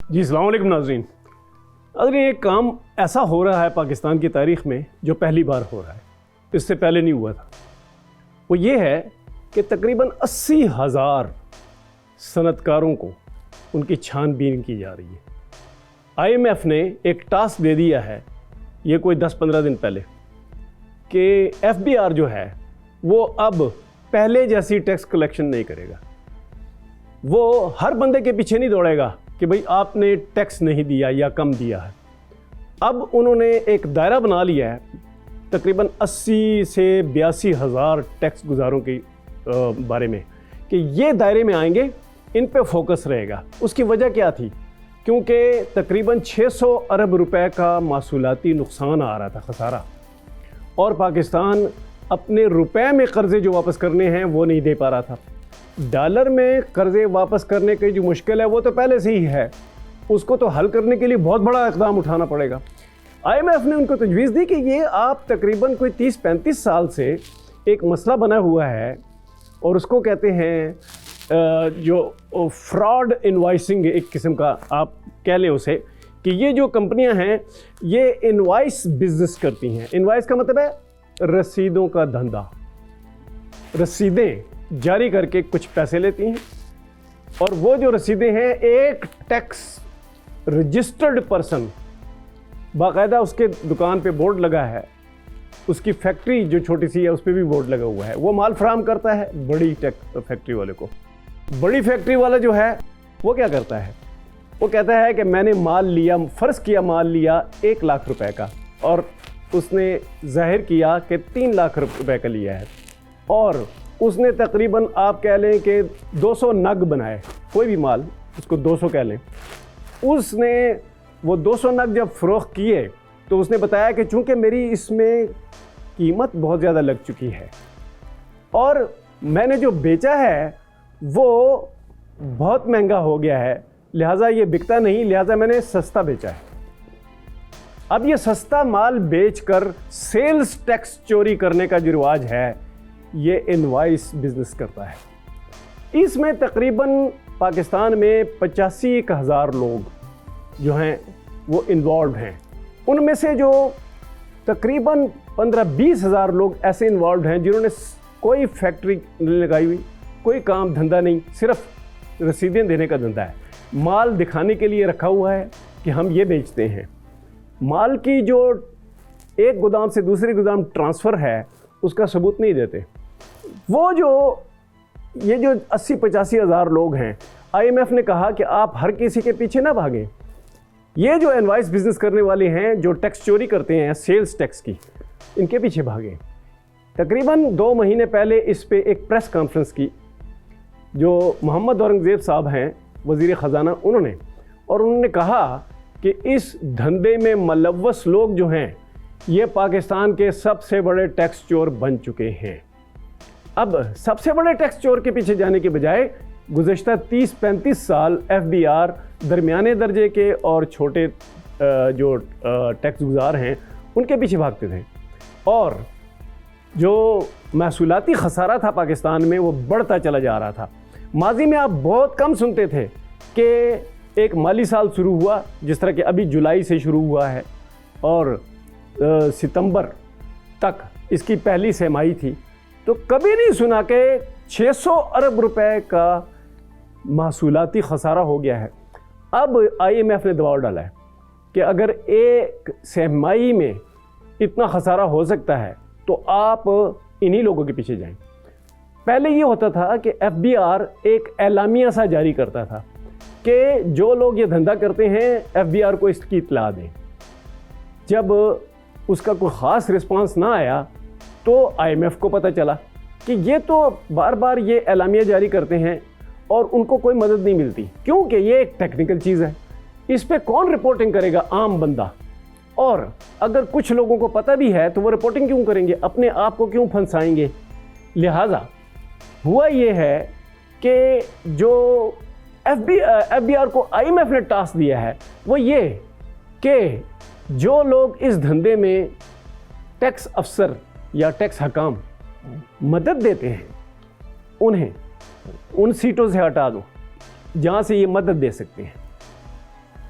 جی السلام علیکم ناظرین۔ ایک کام ایسا ہو رہا ہے پاکستان کی تاریخ میں جو پہلی بار ہو رہا ہے، اس سے پہلے نہیں ہوا تھا۔ وہ یہ ہے کہ تقریباً 80,000 صنعت کاروں کو ان کی چھان بین کی جا رہی ہے۔ IMF نے ایک ٹاسک دے دیا ہے، یہ کوئی 10-15 دن پہلے، کہ FBR جو ہے وہ اب پہلے جیسی ٹیکس کلیکشن نہیں کرے گا۔ وہ ہر بندے کے پیچھے نہیں دوڑے گا کہ بھئی آپ نے ٹیکس نہیں دیا یا کم دیا ہے۔ اب انہوں نے ایک دائرہ بنا لیا ہے تقریباً 80 سے 82,000 ٹیکس گزاروں کے بارے میں، کہ یہ دائرے میں آئیں گے، ان پہ فوکس رہے گا۔ اس کی وجہ کیا تھی؟ کیونکہ تقریباً 600 ارب روپے کا محصولاتی نقصان آ رہا تھا، خسارہ، اور پاکستان اپنے روپے میں قرضے جو واپس کرنے ہیں وہ نہیں دے پا رہا تھا۔ ڈالر میں قرضے واپس کرنے کی جو مشکل ہے وہ تو پہلے سے ہی ہے، اس کو تو حل کرنے کے لیے بہت بڑا اقدام اٹھانا پڑے گا۔ IMF نے ان کو تجویز دی کہ یہ آپ تقریباً کوئی 30-35 سال سے ایک مسئلہ بنا ہوا ہے، اور اس کو کہتے ہیں جو فراڈ انوائسنگ، ایک قسم کا آپ کہہ لیں اسے، کہ یہ جو کمپنیاں ہیں یہ انوائس بزنس کرتی ہیں۔ انوائس کا مطلب ہے رسیدوں کا دھندا، رسیدیں جاری کر کے کچھ پیسے لیتی ہیں، اور وہ جو رسیدیں ہیں ایک ٹیکس رجسٹرڈ پرسن، باقاعدہ اس کے دکان پہ بورڈ لگا ہے، اس کی فیکٹری جو چھوٹی سی ہے اس پہ بھی بورڈ لگا ہوا ہے، وہ مال فراہم کرتا ہے بڑی فیکٹری والے کو۔ بڑی فیکٹری والا جو ہے وہ کیا کرتا ہے؟ وہ کہتا ہے کہ میں نے مال لیا، فرض کیا مال لیا 1 لاکھ روپے کا، اور اس نے ظاہر کیا کہ 3 لاکھ روپے کا لیا ہے، اور اس نے تقریباً آپ کہہ لیں کہ 200 نگ بنائے، کوئی بھی مال، اس کو 200 کہہ لیں۔ اس نے وہ 200 نگ جب فروخت کیے تو اس نے بتایا کہ چونکہ میری اس میں قیمت بہت زیادہ لگ چکی ہے، اور میں نے جو بیچا ہے وہ بہت مہنگا ہو گیا ہے، لہٰذا یہ بکتا نہیں، لہٰذا میں نے سستا بیچا ہے۔ اب یہ سستا مال بیچ کر سیلز ٹیکس چوری کرنے کا جو رواج ہے یہ انوائس بزنس کرتا ہے۔ اس میں تقریباً پاکستان میں 85,000 لوگ جو ہیں وہ انوالوڈ ہیں۔ ان میں سے جو تقریباً 15-20,000 لوگ ایسے انوالوڈ ہیں جنہوں نے کوئی فیکٹری نہیں لگائی ہوئی، کوئی کام دھندا نہیں، صرف رسیدیں دینے کا دھندا ہے، مال دکھانے کے لیے رکھا ہوا ہے کہ ہم یہ بیچتے ہیں۔ مال کی جو ایک گودام سے دوسری گودام ٹرانسفر ہے اس کا ثبوت نہیں دیتے۔ وہ یہ جو 80-85,000 لوگ ہیں، IMF نے کہا کہ آپ ہر کسی کے پیچھے نہ بھاگیں، یہ جو انوائس بزنس کرنے والے ہیں جو ٹیکس چوری کرتے ہیں سیلز ٹیکس کی، ان کے پیچھے بھاگیں۔ تقریباً 2 مہینے پہلے اس پہ ایک پریس کانفرنس کی، جو محمد اورنگزیب صاحب ہیں وزیر خزانہ، انہوں نے کہا کہ اس دھندے میں ملوث لوگ جو ہیں یہ پاکستان کے سب سے بڑے ٹیکس چور بن چکے ہیں۔ اب سب سے بڑے ٹیکس چور کے پیچھے جانے کے بجائے گزشتہ 30-35 سال FBR درمیانے درجے کے اور چھوٹے جو ٹیکس گزار ہیں ان کے پیچھے بھاگتے تھے، اور جو محصولاتی خسارہ تھا پاکستان میں وہ بڑھتا چلا جا رہا تھا۔ ماضی میں آپ بہت کم سنتے تھے کہ ایک مالی سال شروع ہوا، جس طرح کہ ابھی جولائی سے شروع ہوا ہے اور ستمبر تک اس کی پہلی سہ-ماہی تھی، تو کبھی نہیں سنا کہ 600 ارب روپے کا محصولاتی خسارہ ہو گیا ہے۔ اب IMF نے دباؤ ڈالا ہے کہ اگر ایک سہ-ماہی میں اتنا خسارہ ہو سکتا ہے تو آپ انہی لوگوں کے پیچھے جائیں۔ پہلے یہ ہوتا تھا کہ FBR ایک اعلامیہ سا جاری کرتا تھا کہ جو لوگ یہ دھندا کرتے ہیں FBR کو اس کی اطلاع دیں۔ جب اس کا کوئی خاص رسپانس نہ آیا تو IMF کو پتہ چلا کہ یہ تو بار بار یہ اعلامیہ جاری کرتے ہیں اور ان کو کوئی مدد نہیں ملتی، کیونکہ یہ ایک ٹیکنیکل چیز ہے، اس پہ کون رپورٹنگ کرے گا؟ عام بندہ۔ اور اگر کچھ لوگوں کو پتہ بھی ہے تو وہ رپورٹنگ کیوں کریں گے؟ اپنے آپ کو کیوں پھنسائیں گے؟ لہٰذا ہوا یہ ہے کہ جو FBR کو IMF نے ٹاسک دیا ہے وہ یہ کہ جو لوگ اس دھندے میں ٹیکس افسر یا ٹیکس حکام مدد دیتے ہیں انہیں ان سیٹوں سے ہٹا دو جہاں سے یہ مدد دے سکتے ہیں۔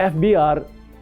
FBI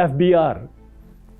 FBI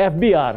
FBI